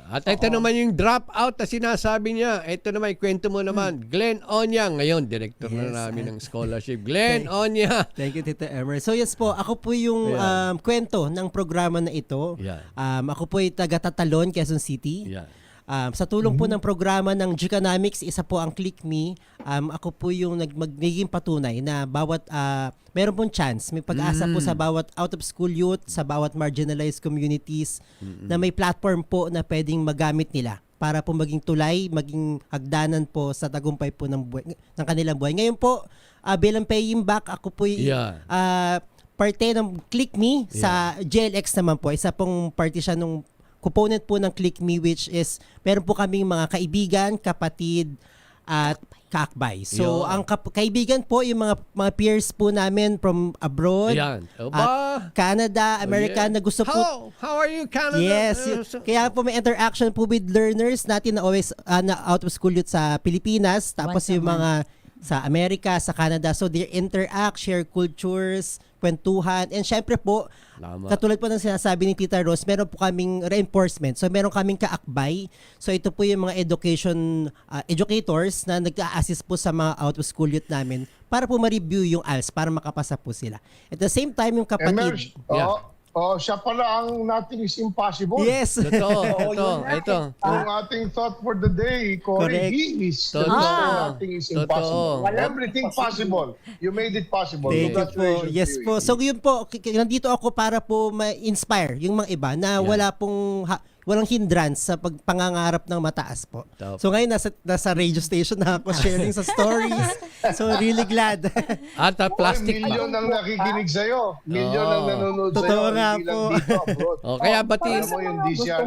At ito naman yung dropout na sinasabi niya. Ito naman, kwento mo naman. Glenn Onya, ngayon, director na namin ng scholarship. Glenn Onya. Thank you, Tito Emer. So yes po, ako po yung kwento ng programa na ito. Yeah. Ako po ay taga-Tatalon, Quezon City. Yeah. Sa tulong po ng programa ng Geekonomics, isa po ang Click Me. Ako po yung naging patunay na bawat meron pong chance, may pag-asa po sa bawat out-of-school youth, sa bawat marginalized communities na may platform po na pwedeng magamit nila para po maging tulay, maging hagdanan po sa tagumpay po ng kanilang buhay. Ngayon po, bilang paying back, ako po parte ng Click Me sa JLX naman po. Isa pong parte siya nung component po ng Click Me, which is meron po kaming mga kaibigan, kapatid at kaakbay. So ang kaibigan po yung mga peers po namin from abroad, at Canada, America na gusto po. How are you, Canada? Yes. Kaya po may interaction po with learners natin na always na out of school youth sa Pilipinas, tapos yung mga sa Amerika, sa Canada. So they interact, share cultures, kwentuhan, and syempre po, katulad po ng sinasabi ni Tita Rose, meron po kaming reinforcement. So meron kaming kaakbay. So ito po yung mga educators na nag-a-assist po sa mga out-of-school youth namin para po ma-review yung ALS para makapasa po sila. At the same time, yung kapatid... Siya pala ang Nothing is Impossible. Yes. Ito. Ang ating thought for the day, Cory, he is the Nothing is Impossible. Everything possible. You made it possible. Thank you po. Yes po. So yun po, nandito ako para po ma-inspire yung mga iba na walang hindrance sa pagpangangarap ng mataas po. So ngayon nasa radio station na ako sharing sa stories. So really glad. At plastic bag. Milyon ang nakikinig sa'yo. Milyon ang nanonood sa'yo. Totoo nga po. Dito, abroad. Kaya batiin mo yung DCRA.